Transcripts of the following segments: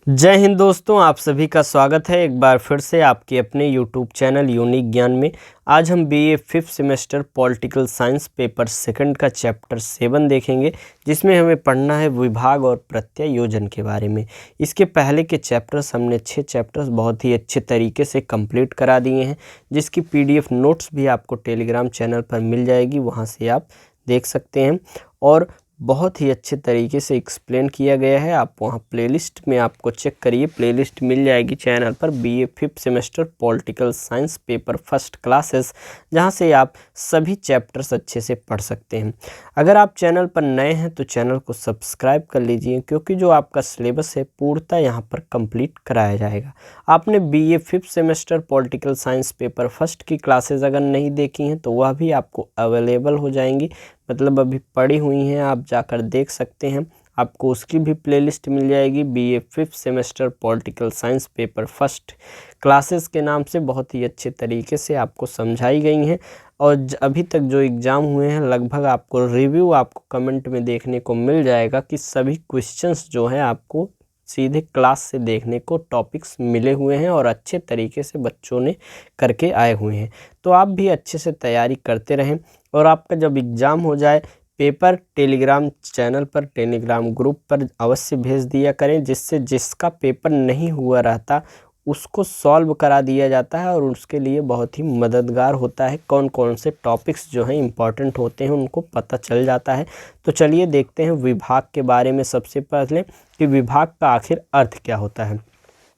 जय हिंद दोस्तों, आप सभी का स्वागत है एक बार फिर से आपके अपने यूट्यूब चैनल यूनिक ज्ञान में। आज हम BA 5th semester political science paper second का चैप्टर 7 देखेंगे, जिसमें हमें पढ़ना है विभाग और प्रत्यायोजन के बारे में। इसके पहले के चैप्टर्स हमने 6 चैप्टर्स बहुत ही अच्छे तरीके से कंप्लीट करा दिए हैं, जिसकी पीडीएफ नोट्स भी आपको टेलीग्राम चैनल पर मिल जाएगी, वहाँ से आप देख सकते हैं। और बहुत ही अच्छे तरीके से एक्सप्लेन किया गया है। आप वहाँ प्लेलिस्ट में आपको चेक करिए, प्लेलिस्ट मिल जाएगी चैनल पर BA 5th semester political science paper first classes, जहाँ से आप सभी चैप्टर्स अच्छे से पढ़ सकते हैं। अगर आप चैनल पर नए हैं तो चैनल को सब्सक्राइब कर लीजिए, क्योंकि जो आपका सिलेबस है पूर्णतः यहाँ पर कंप्लीट कराया जाएगा। आपने BA 5th semester political science paper first की क्लासेस अगर नहीं देखी हैं तो वह भी आपको अवेलेबल हो जाएंगी, मतलब अभी पड़ी हुई हैं, आप जाकर देख सकते हैं। आपको उसकी भी प्लेलिस्ट मिल जाएगी BA 5th semester political science paper first classes के नाम से। बहुत ही अच्छे तरीके से आपको समझाई गई हैं, और अभी तक जो एग्ज़ाम हुए हैं लगभग आपको रिव्यू आपको कमेंट में देखने को मिल जाएगा कि सभी क्वेश्चंस जो हैं आपको सीधे क्लास से देखने को टॉपिक्स मिले हुए हैं और अच्छे तरीके से बच्चों ने करके आए हुए हैं। तो आप भी अच्छे से तैयारी करते रहें, और आपका जब एग्ज़ाम हो जाए पेपर टेलीग्राम चैनल पर, टेलीग्राम ग्रुप पर अवश्य भेज दिया करें, जिससे जिसका पेपर नहीं हुआ रहता उसको सॉल्व करा दिया जाता है, और उसके लिए बहुत ही मददगार होता है। कौन कौन से टॉपिक्स जो हैं इम्पॉर्टेंट होते हैं उनको पता चल जाता है। तो चलिए देखते हैं विभाग के बारे में। सबसे पहले कि विभाग का आखिर अर्थ क्या होता है।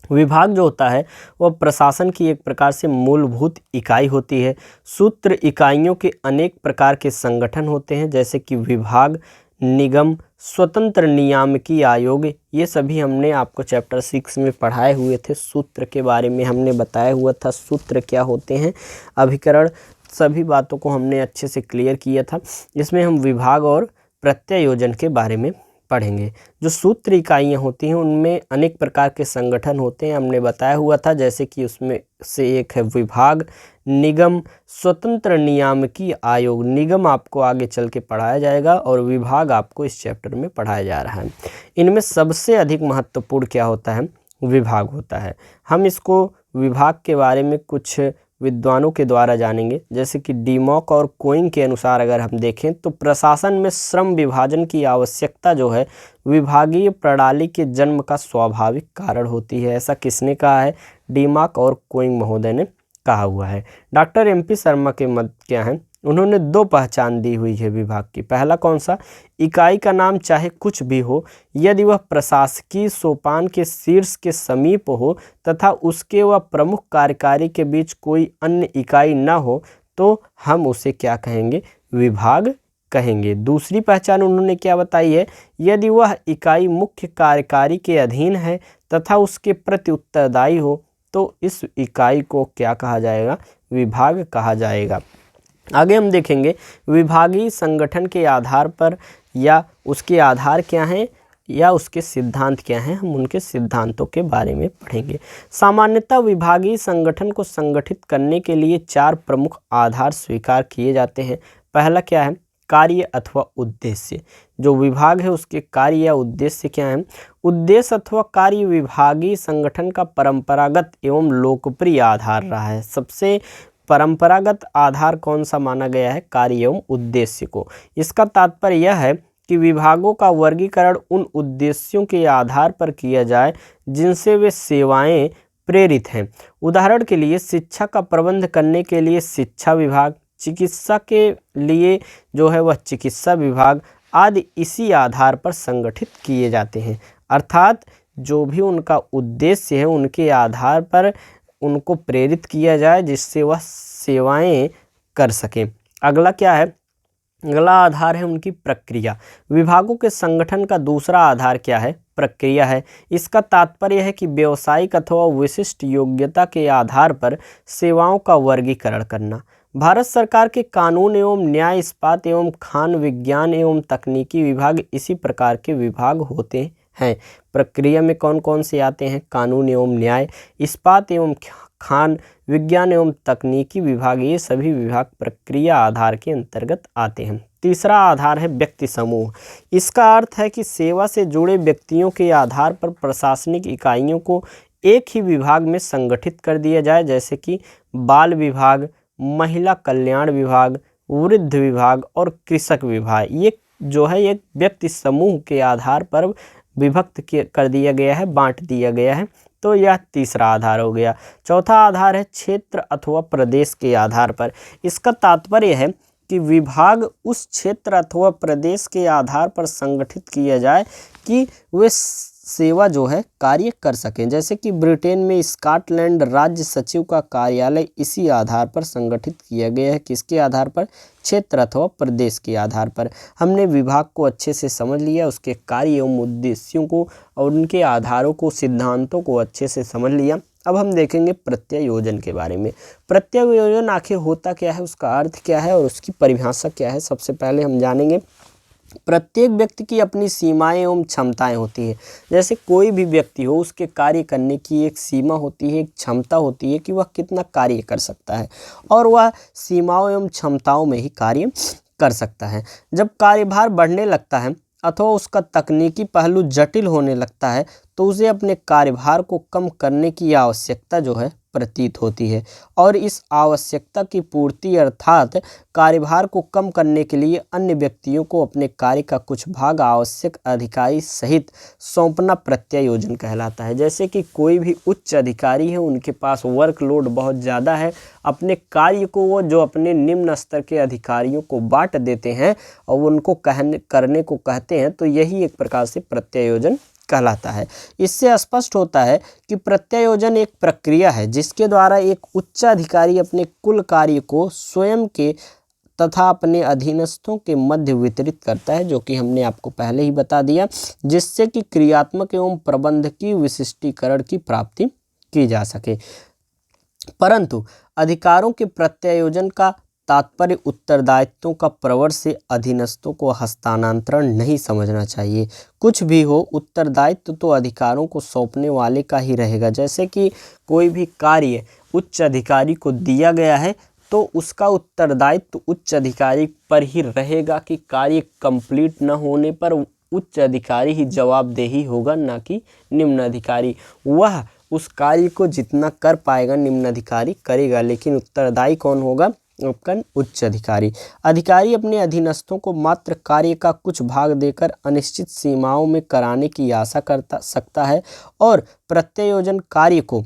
विभाग जो होता है वह प्रशासन की एक प्रकार से मूलभूत इकाई होती है। सूत्र इकाइयों के अनेक प्रकार के संगठन होते हैं, जैसे कि विभाग, निगम, स्वतंत्र नियामकी आयोग। ये सभी हमने आपको चैप्टर 6 में पढ़ाए हुए थे। सूत्र के बारे में हमने बताया हुआ था, सूत्र क्या होते हैं, अभिकरण, सभी बातों को हमने अच्छे से क्लियर किया था। इसमें हम विभाग और प्रत्यायोजन के बारे में पढ़ेंगे। जो सूत्र इकाइयाँ होती हैं उनमें अनेक प्रकार के संगठन होते हैं, हमने बताया हुआ था, जैसे कि उसमें से एक है विभाग, निगम, स्वतंत्र नियामकी आयोग। निगम आपको आगे चल के पढ़ाया जाएगा और विभाग आपको इस चैप्टर में पढ़ाया जा रहा है। इनमें सबसे अधिक महत्वपूर्ण क्या होता है, विभाग होता है। हम इसको विभाग के बारे में कुछ विद्वानों के द्वारा जानेंगे, जैसे कि डीमॉक और कोइंग के अनुसार अगर हम देखें तो प्रशासन में श्रम विभाजन की आवश्यकता जो है विभागीय प्रणाली के जन्म का स्वाभाविक कारण होती है। ऐसा किसने कहा है, डीमॉक और कोइंग महोदय ने कहा हुआ है। डॉक्टर MP शर्मा के मत क्या हैं, उन्होंने 2 पहचान दी हुई है विभाग की। पहला कौन सा, इकाई का नाम चाहे कुछ भी हो, यदि वह प्रशासकीय सोपान के शीर्ष के समीप हो तथा उसके व प्रमुख कार्यकारी के बीच कोई अन्य इकाई न हो तो हम उसे क्या कहेंगे, विभाग कहेंगे। दूसरी पहचान उन्होंने क्या बताई है, यदि वह इकाई मुख्य कार्यकारी के अधीन है तथा उसके प्रति उत्तरदायी हो तो इस इकाई को क्या कहा जाएगा, विभाग कहा जाएगा। आगे हम देखेंगे विभागीय संगठन के आधार पर, या उसके आधार क्या हैं या उसके सिद्धांत क्या हैं, हम उनके सिद्धांतों के बारे में पढ़ेंगे। सामान्यतः विभागीय संगठन को संगठित करने के लिए 4 प्रमुख आधार स्वीकार किए जाते हैं। पहला क्या है, कार्य अथवा उद्देश्य। जो विभाग है उसके कार्य या उद्देश्य क्या है। उद्देश्य अथवा कार्य विभागीय संगठन का परंपरागत एवं लोकप्रिय आधार रहा है। सबसे परंपरागत आधार कौन सा माना गया है, कार्य एवं उद्देश्य को। इसका तात्पर्य यह है कि विभागों का वर्गीकरण उन उद्देश्यों के आधार पर किया जाए जिनसे वे सेवाएं प्रेरित हैं। उदाहरण के लिए शिक्षा का प्रबंध करने के लिए शिक्षा विभाग, चिकित्सा के लिए जो है वह चिकित्सा विभाग आदि इसी आधार पर संगठित किए जाते हैं। अर्थात जो भी उनका उद्देश्य है उनके आधार पर उनको प्रेरित किया जाए जिससे वह सेवाएं कर सकें। अगला क्या है, अगला आधार है उनकी प्रक्रिया। विभागों के संगठन का दूसरा आधार क्या है, प्रक्रिया है। इसका तात्पर्य है कि व्यावसायिक अथवा विशिष्ट योग्यता के आधार पर सेवाओं का वर्गीकरण करना। भारत सरकार के कानून एवं न्याय, इस्पात एवं खान विज्ञान एवं तकनीकी विभाग इसी प्रकार के विभाग होते हैं। प्रक्रिया में कौन कौन से आते हैं, कानून एवं न्याय, इस्पात एवं खान विज्ञान एवं तकनीकी विभाग, ये सभी विभाग प्रक्रिया आधार के अंतर्गत आते हैं। तीसरा आधार है व्यक्ति समूह। इसका अर्थ है कि सेवा से जुड़े व्यक्तियों के आधार पर प्रशासनिक इकाइयों को एक ही विभाग में संगठित कर दिया जाए, जैसे कि बाल विभाग, महिला कल्याण विभाग, वृद्ध विभाग और कृषक विभाग। ये जो है एक व्यक्ति समूह के आधार पर विभक्त कर दिया गया है, बांट दिया गया है। तो यह तीसरा आधार हो गया। चौथा आधार है क्षेत्र अथवा प्रदेश के आधार पर। इसका तात्पर्य है कि विभाग उस क्षेत्र अथवा प्रदेश के आधार पर संगठित किया जाए कि वे सेवा जो है कार्य कर सकें। जैसे कि ब्रिटेन में स्कॉटलैंड राज्य सचिव का कार्यालय इसी आधार पर संगठित किया गया है। किसके आधार पर? क्षेत्र अथवा प्रदेश के आधार पर। हमने विभाग को अच्छे से समझ लिया, उसके कार्य एवं उद्देश्यों को और उनके आधारों को, सिद्धांतों को अच्छे से समझ लिया। अब हम देखेंगे प्रत्यायोजन के बारे में। प्रत्यायोजन आखिर होता क्या है, उसका अर्थ क्या है और उसकी परिभाषा क्या है, सबसे पहले हम जानेंगे। प्रत्येक व्यक्ति की अपनी सीमाएं एवं क्षमताएं होती है। जैसे कोई भी व्यक्ति हो, उसके कार्य करने की एक सीमा होती है, एक क्षमता होती है कि वह कितना कार्य कर सकता है और वह सीमाओं एवं क्षमताओं में ही कार्य कर सकता है। जब कार्यभार बढ़ने लगता है अथवा उसका तकनीकी पहलू जटिल होने लगता है तो उसे अपने कार्यभार को कम करने की आवश्यकता जो है प्रतीत होती है और इस आवश्यकता की पूर्ति अर्थात कार्यभार को कम करने के लिए अन्य व्यक्तियों को अपने कार्य का कुछ भाग आवश्यक अधिकारी सहित सौंपना प्रत्यायोजन कहलाता है। जैसे कि कोई भी उच्च अधिकारी है, उनके पास वर्कलोड बहुत ज़्यादा है, अपने कार्य को वो जो अपने निम्न स्तर के अधिकारियों को बांट देते हैं और उनको करने को कहते हैं, तो यही एक प्रकार से प्रत्यायोजन कहलाता है। इससे स्पष्ट होता है कि प्रत्यायोजन एक प्रक्रिया है जिसके द्वारा एक उच्चाधिकारी अपने कुल कार्य को स्वयं के तथा अपने अधीनस्थों के मध्य वितरित करता है, जो कि हमने आपको पहले ही बता दिया, जिससे कि क्रियात्मक एवं प्रबंधकीय विशिष्टीकरण की प्राप्ति की जा सके। परंतु अधिकारों के प्रत्यायोजन का तात्पर्य उत्तरदायित्वों का प्रवर से अधीनस्थों को हस्तांतरण नहीं समझना चाहिए। कुछ भी हो, उत्तरदायित्व तो अधिकारों को सौंपने वाले का ही रहेगा। जैसे कि कोई भी कार्य उच्च अधिकारी को दिया गया है तो उसका उत्तरदायित्व उच्च अधिकारी पर ही रहेगा कि कार्य कंप्लीट न होने पर उच्च अधिकारी ही जवाबदेही होगा, ना कि निम्न अधिकारी। वह उस कार्य को जितना कर पाएगा निम्न अधिकारी करेगा, लेकिन उत्तरदायी कौन होगा? आपका उच्च अधिकारी। अधिकारी अपने अधीनस्थों को मात्र कार्य का कुछ भाग देकर अनिश्चित सीमाओं में कराने की आशा कर सकता है और प्रत्यायोजन कार्य को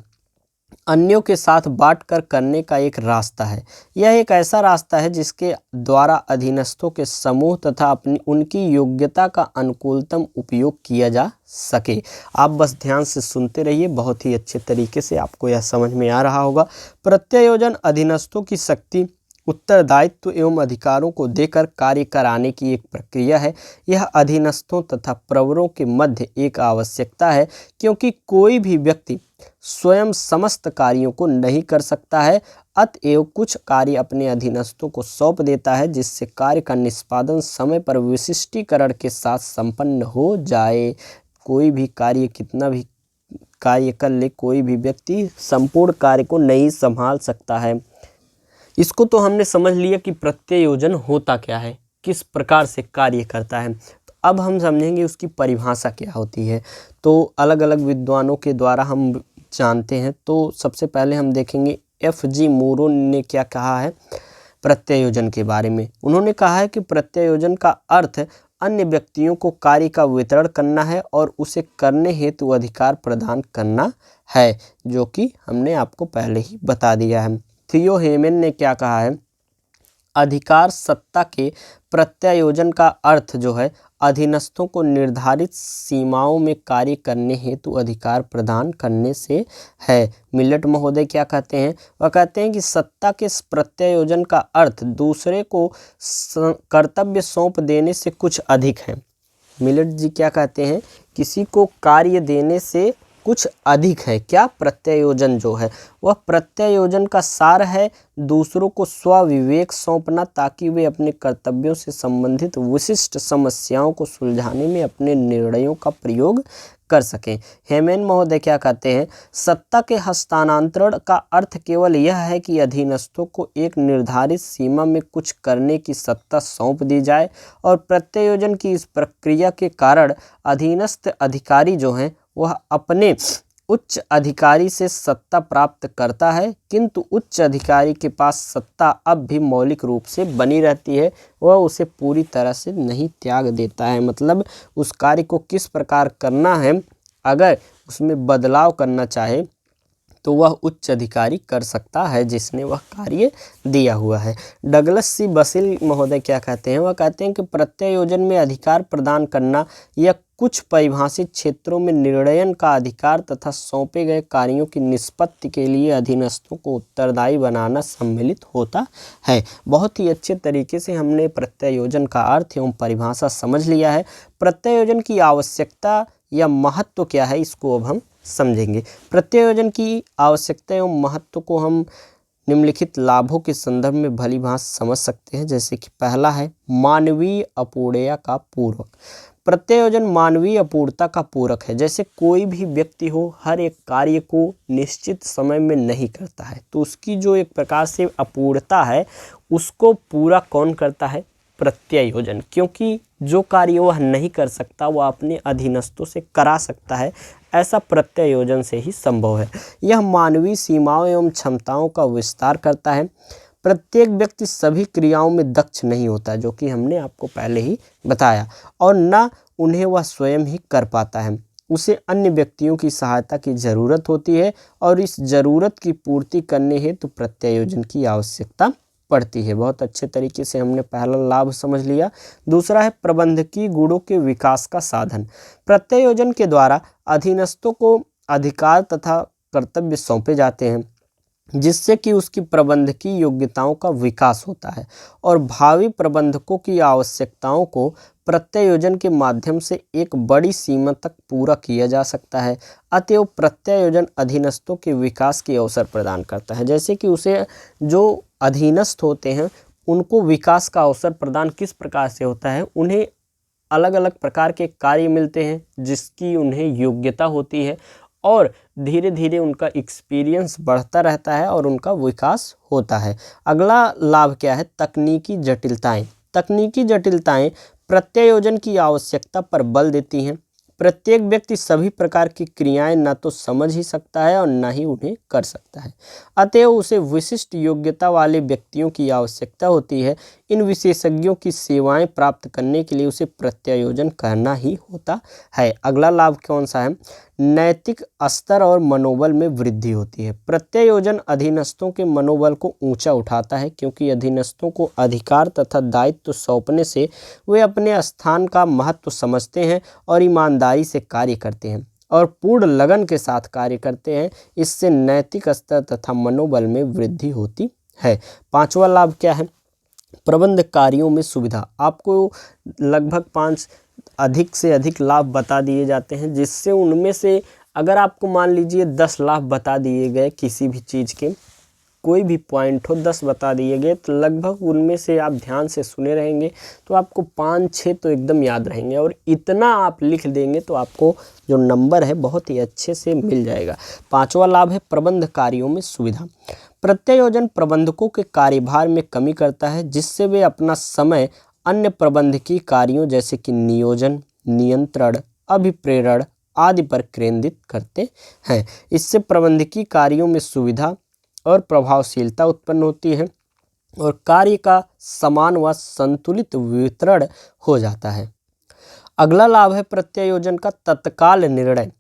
अन्यों के साथ बांटकर करने का एक रास्ता है। यह एक ऐसा रास्ता है जिसके द्वारा अधीनस्थों के समूह तथा उनकी योग्यता का अनुकूलतम उपयोग किया जा सके। आप बस ध्यान से सुनते रहिए, बहुत ही अच्छे तरीके से आपको यह समझ में आ रहा होगा। प्रत्यायोजन अधीनस्थों की शक्ति, उत्तरदायित्व एवं अधिकारों को देकर कार्य कराने की एक प्रक्रिया है। यह अधीनस्थों तथा प्रवरों के मध्य एक आवश्यकता है, क्योंकि कोई भी व्यक्ति स्वयं समस्त कार्यों को नहीं कर सकता है, अतएव कुछ कार्य अपने अधीनस्थों को सौंप देता है, जिससे कार्य का निष्पादन समय पर विशिष्टीकरण के साथ संपन्न हो जाए। कोई भी कार्य, कितना भी कार्य कर ले, कोई भी व्यक्ति संपूर्ण कार्य को नहीं संभाल सकता है। इसको तो हमने समझ लिया कि प्रत्यायोजन होता क्या है, किस प्रकार से कार्य करता है। तो अब हम समझेंगे उसकी परिभाषा क्या होती है। तो अलग अलग विद्वानों के द्वारा हम जानते हैं। तो सबसे पहले हम देखेंगे F.G. मूरो ने क्या कहा है प्रत्यायोजन के बारे में। उन्होंने कहा है कि प्रत्यायोजन का अर्थ अन्य व्यक्तियों को कार्य का वितरण करना है और उसे करने हेतु अधिकार प्रदान करना है, जो कि हमने आपको पहले ही बता दिया है। थियो हेमन ने क्या कहा है? अधिकार सत्ता के प्रत्यायोजन का अर्थ जो है अधीनस्थों को निर्धारित सीमाओं में कार्य करने हेतु अधिकार प्रदान करने से है। मिलेट महोदय क्या कहते हैं? वह कहते हैं कि सत्ता के प्रत्यायोजन का अर्थ दूसरे को कर्तव्य सौंप देने से कुछ अधिक है। मिलेट जी क्या कहते हैं? किसी को कार्य देने से कुछ अधिक है। क्या? प्रत्यायोजन जो है वह प्रत्यायोजन का सार है दूसरों को स्वविवेक सौंपना, ताकि वे अपने कर्तव्यों से संबंधित विशिष्ट समस्याओं को सुलझाने में अपने निर्णयों का प्रयोग कर सकें। हेमन महोदय क्या कहते हैं? सत्ता के हस्तांतरण का अर्थ केवल यह है कि अधीनस्थों को एक निर्धारित सीमा में कुछ करने की सत्ता सौंप दी जाए, और प्रत्यायोजन की इस प्रक्रिया के कारण अधीनस्थ अधिकारी जो हैं वह अपने उच्च अधिकारी से सत्ता प्राप्त करता है, किंतु उच्च अधिकारी के पास सत्ता अब भी मौलिक रूप से बनी रहती है, वह उसे पूरी तरह से नहीं त्याग देता है। मतलब उस कार्य को किस प्रकार करना है, अगर उसमें बदलाव करना चाहे तो वह उच्च अधिकारी कर सकता है जिसने वह कार्य दिया हुआ है। डगलस सी बसिल महोदय क्या कहते हैं? वह कहते हैं कि प्रत्यायोजन में अधिकार प्रदान करना या कुछ परिभाषित क्षेत्रों में निर्णयन का अधिकार तथा सौंपे गए कार्यों की निष्पत्ति के लिए अधीनस्थों को उत्तरदायी बनाना सम्मिलित होता है। बहुत ही अच्छे तरीके से हमने प्रत्यायोजन का अर्थ एवं परिभाषा समझ लिया है। प्रत्यायोजन की आवश्यकता या महत्व क्या है, इसको अब हम समझेंगे। प्रत्यायोजन की आवश्यकता एवं महत्व को हम निम्नलिखित लाभों के संदर्भ में भली भांति समझ सकते हैं। जैसे कि पहला है मानवीय अपूर्णता का पूरक। प्रत्यायोजन मानवीय अपूर्णता का पूरक है। जैसे कोई भी व्यक्ति हो हर एक कार्य को निश्चित समय में नहीं करता है, तो उसकी जो एक प्रकार से अपूर्णता है उसको पूरा कौन करता है? प्रत्यायोजन। क्योंकि जो कार्य वह नहीं कर सकता वह अपने अधीनस्थों से करा सकता है, ऐसा प्रत्यायोजन से ही संभव है। यह मानवीय सीमाओं एवं क्षमताओं का विस्तार करता है। प्रत्येक व्यक्ति सभी क्रियाओं में दक्ष नहीं होता, जो कि हमने आपको पहले ही बताया, और न उन्हें वह स्वयं ही कर पाता है। उसे अन्य व्यक्तियों की सहायता की जरूरत होती है, और इस जरूरत की पूर्ति करने हेतु प्रत्यायोजन की आवश्यकता पड़ती है। बहुत अच्छे तरीके से हमने पहला लाभ समझ लिया। दूसरा है प्रबंधकीय गुणों के विकास का साधन। प्रत्यायोजन के द्वारा अधीनस्थों को अधिकार तथा कर्तव्य सौंपे जाते हैं, जिससे कि उसकी प्रबंधकीय योग्यताओं का विकास होता है, और भावी प्रबंधकों की आवश्यकताओं को प्रत्यायोजन के माध्यम से एक बड़ी सीमा तक पूरा किया जा सकता है। अतएव प्रत्यायोजन अधीनस्थों के विकास के अवसर प्रदान करता है। जैसे कि उसे जो अधीनस्थ होते हैं उनको विकास का अवसर प्रदान किस प्रकार से होता है? उन्हें अलग अलग प्रकार के कार्य मिलते हैं जिसकी उन्हें योग्यता होती है, और धीरे धीरे उनका एक्सपीरियंस बढ़ता रहता है और उनका विकास होता है। अगला लाभ क्या है? तकनीकी जटिलताएं। तकनीकी जटिलताएं प्रत्यायोजन की आवश्यकता पर बल देती हैं। प्रत्येक व्यक्ति सभी प्रकार की क्रियाएं न तो समझ ही सकता है और न ही उन्हें कर सकता है, अतएव उसे विशिष्ट योग्यता वाले व्यक्तियों की आवश्यकता होती है। इन विशेषज्ञों की सेवाएं प्राप्त करने के लिए उसे प्रत्यायोजन करना ही होता है। अगला लाभ कौन सा है? नैतिक स्तर और मनोबल में वृद्धि होती है। प्रत्यायोजन अधीनस्थों के मनोबल को ऊंचा उठाता है, क्योंकि अधीनस्थों को अधिकार तथा दायित्व सौंपने से वे अपने स्थान का महत्व समझते हैं और ईमानदारी से कार्य करते हैं और पूर्ण लगन के साथ कार्य करते हैं। इससे नैतिक स्तर तथा मनोबल में वृद्धि होती है। पांचवा लाभ क्या है? प्रबंध कार्यों में सुविधा। आपको लगभग 5 अधिक से अधिक लाभ बता दिए जाते हैं, जिससे उनमें से अगर आपको मान लीजिए 10 लाभ बता दिए गए, किसी भी चीज़ के कोई भी पॉइंट हो 10 बता दिए गए, तो लगभग उनमें से आप ध्यान से सुने रहेंगे तो आपको 5-6 तो एकदम याद रहेंगे, और इतना आप लिख देंगे तो आपको जो नंबर है बहुत ही अच्छे से मिल जाएगा। पांचवा लाभ है प्रबंध कार्यों में सुविधा। प्रत्यायोजन प्रबंधकों के कार्यभार में कमी करता है, जिससे वे अपना समय अन्य प्रबंधकीय कार्यों जैसे कि नियोजन, नियंत्रण, अभिप्रेरण आदि पर केंद्रित करते हैं। इससे प्रबंधकीय कार्यों में सुविधा और प्रभावशीलता उत्पन्न होती है और कार्य का समान व संतुलित वितरण हो जाता है। अगला लाभ है प्रत्यायोजन का तत्काल निर्णय।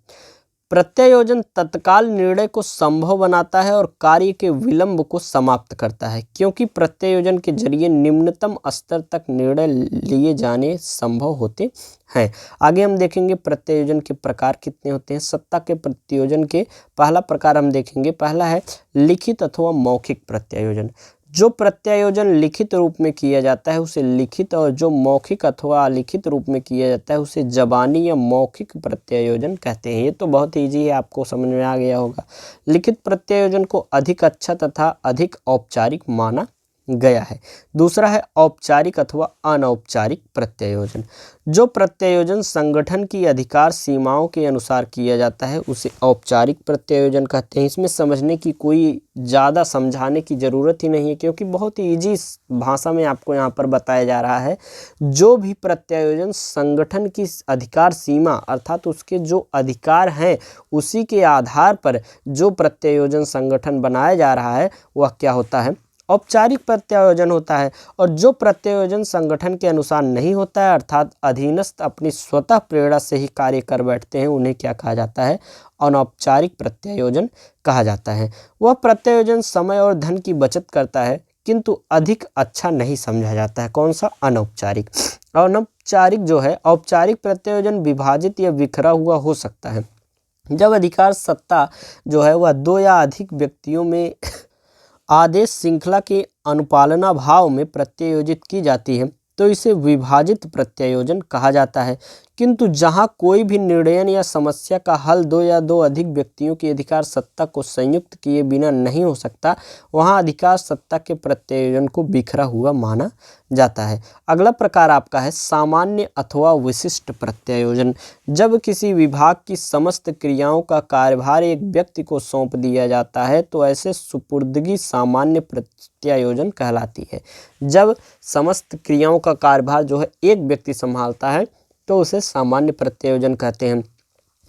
प्रत्यायोजन तत्काल निर्णय को संभव बनाता है और कार्य के विलंब को समाप्त करता है, क्योंकि प्रत्यायोजन के जरिए निम्नतम स्तर तक निर्णय लिए जाने संभव होते हैं। आगे हम देखेंगे प्रत्यायोजन के प्रकार कितने होते हैं। सत्ता के प्रत्यायोजन के पहला प्रकार हम देखेंगे। पहला है लिखित अथवा मौखिक प्रत्यायोजन। जो प्रत्यायोजन लिखित रूप में किया जाता है उसे लिखित, और जो मौखिक अथवा अलिखित रूप में किया जाता है उसे जबानी या मौखिक प्रत्यायोजन कहते हैं। ये तो बहुत ईजी है, आपको समझ में आ गया होगा। लिखित प्रत्यायोजन को अधिक अच्छा तथा अधिक औपचारिक माना गया है। दूसरा है औपचारिक अथवा अनौपचारिक प्रत्यायोजन। जो प्रत्यायोजन संगठन की अधिकार सीमाओं के अनुसार किया जाता है उसे औपचारिक प्रत्यायोजन कहते हैं। इसमें समझने की कोई ज़्यादा समझाने की ज़रूरत ही नहीं है, क्योंकि बहुत ही ईजी भाषा में आपको यहाँ पर बताया जा रहा है। जो भी प्रत्यायोजन संगठन की अधिकार सीमा अर्थात उसके जो अधिकार हैं उसी के आधार पर जो प्रत्यायोजन संगठन बनाया जा रहा है वह क्या होता है, औपचारिक प्रत्यायोजन होता है। और जो प्रत्यायोजन संगठन के अनुसार नहीं होता है अर्थात अधीनस्थ अपनी स्वतः प्रेरणा से ही कार्य कर बैठते हैं, उन्हें क्या कहा जाता है, अनौपचारिक प्रत्यायोजन कहा जाता है। वह प्रत्यायोजन समय और धन की बचत करता है किंतु अधिक अच्छा नहीं समझा जाता है। कौन सा, अनौपचारिक। अनौपचारिक जो है, औपचारिक प्रत्यायोजन विभाजित या बिखरा हुआ हो सकता है। जब अधिकार सत्ता जो है वह दो या अधिक व्यक्तियों में आदेश श्रृंखला के अनुपालना भाव में प्रत्यायोजित की जाती है तो इसे विभाजित प्रत्यायोजन कहा जाता है। किंतु जहां कोई भी निर्णय या समस्या का हल दो या दो अधिक व्यक्तियों की अधिकार सत्ता को संयुक्त किए बिना नहीं हो सकता, वहां अधिकार सत्ता के प्रत्यायोजन को बिखरा हुआ माना जाता है। अगला प्रकार आपका है सामान्य अथवा विशिष्ट प्रत्यायोजन। जब किसी विभाग की समस्त क्रियाओं का कार्यभार एक व्यक्ति को सौंप दिया जाता है तो ऐसे सुपुर्दगी सामान्य प्रत्यायोजन कहलाती है। जब समस्त क्रियाओं का कार्यभार जो है एक व्यक्ति संभालता है तो उसे सामान्य प्रत्यायोजन कहते हैं।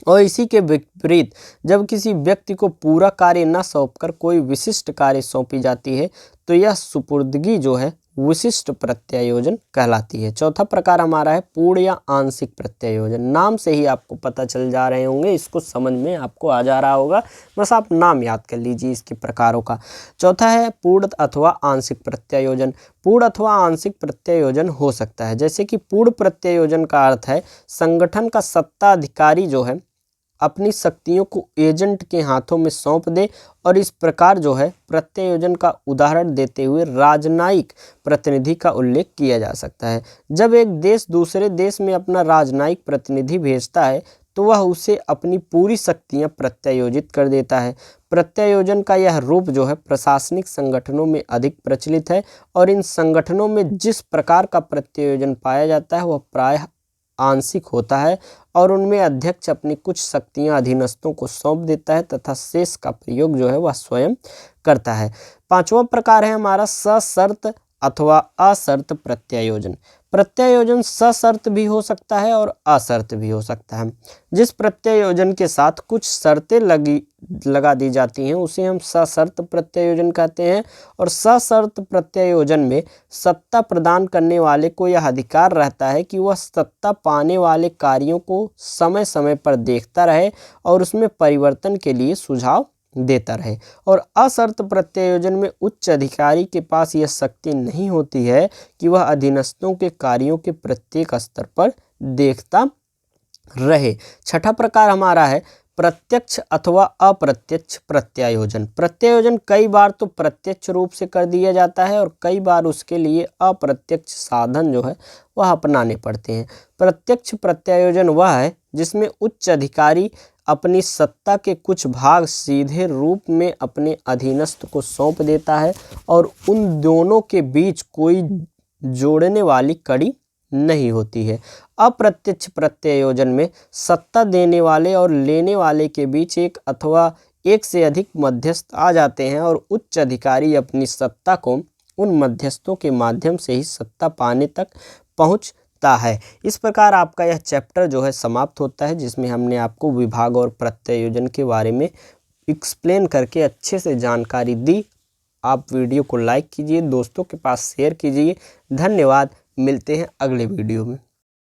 और इसी के विपरीत जब किसी व्यक्ति को पूरा कार्य न सौंपकर कोई विशिष्ट कार्य सौंपी जाती है तो यह सुपुर्दगी जो है विशिष्ट प्रत्यायोजन कहलाती है। चौथा प्रकार हमारा है पूर्ण या आंशिक प्रत्यायोजन। नाम से ही आपको पता चल जा रहे होंगे, इसको समझ में आपको आ जा रहा होगा, बस आप नाम याद कर लीजिए इसके प्रकारों का। चौथा है पूर्ण अथवा आंशिक प्रत्यायोजन। पूर्ण अथवा आंशिक प्रत्यायोजन हो सकता है, जैसे कि पूर्ण प्रत्यायोजन का अर्थ है संगठन का सत्ताधिकारी जो है अपनी शक्तियों को एजेंट के हाथों में सौंप दे, और इस प्रकार जो है प्रत्यायोजन का उदाहरण देते हुए राजनयिक प्रतिनिधि का उल्लेख किया जा सकता है। जब एक देश दूसरे देश में अपना राजनयिक प्रतिनिधि भेजता है तो वह उसे अपनी पूरी शक्तियां प्रत्यायोजित कर देता है। प्रत्यायोजन का यह रूप जो है प्रशासनिक संगठनों में अधिक प्रचलित है, और इन संगठनों में जिस प्रकार का प्रत्यायोजन पाया जाता है वह प्रायः आंशिक होता है, और उनमें अध्यक्ष अपनी कुछ शक्तियां अधीनस्थों को सौंप देता है तथा शेष का प्रयोग जो है वह स्वयं करता है। पांचवा प्रकार है हमारा सशर्त अथवा अशर्त प्रत्यायोजन। प्रत्यायोजन सशर्त भी हो सकता है और अशर्त भी हो सकता है। जिस प्रत्यायोजन के साथ कुछ शर्तें लगा दी जाती हैं उसे हम सशर्त प्रत्यायोजन कहते हैं। और सशर्त प्रत्यायोजन में सत्ता प्रदान करने वाले को यह अधिकार रहता है कि वह सत्ता पाने वाले कार्यों को समय समय पर देखता रहे और उसमें परिवर्तन के लिए सुझाव देता रहे। और अशर्त प्रत्यायोजन में उच्च अधिकारी के पास यह शक्ति नहीं होती है कि वह अधीनस्थों के कार्यों के प्रत्येक स्तर पर देखता रहे। छठा प्रकार हमारा है प्रत्यक्ष अथवा अप्रत्यक्ष प्रत्यायोजन। प्रत्यायोजन कई बार तो प्रत्यक्ष रूप से कर दिया जाता है और कई बार उसके लिए अप्रत्यक्ष साधन जो है वह अपनाने पड़ते हैं। प्रत्यक्ष प्रत्यायोजन वह है जिसमें उच्च अधिकारी अपनी सत्ता के कुछ भाग सीधे रूप में अपने अधीनस्थ को सौंप देता है और उन दोनों के बीच कोई जोड़ने वाली कड़ी नहीं होती है। अप्रत्यक्ष प्रत्यायोजन में सत्ता देने वाले और लेने वाले के बीच एक अथवा एक से अधिक मध्यस्थ आ जाते हैं और उच्च अधिकारी अपनी सत्ता को उन मध्यस्थों के माध्यम से ही सत्ता पाने तक पहुंचता है। इस प्रकार आपका यह चैप्टर जो है समाप्त होता है, जिसमें हमने आपको विभाग और प्रत्यायोजन के बारे में एक्सप्लेन करके अच्छे से जानकारी दी। आप वीडियो को लाइक कीजिए, दोस्तों के पास शेयर कीजिए। धन्यवाद, मिलते हैं अगले वीडियो में।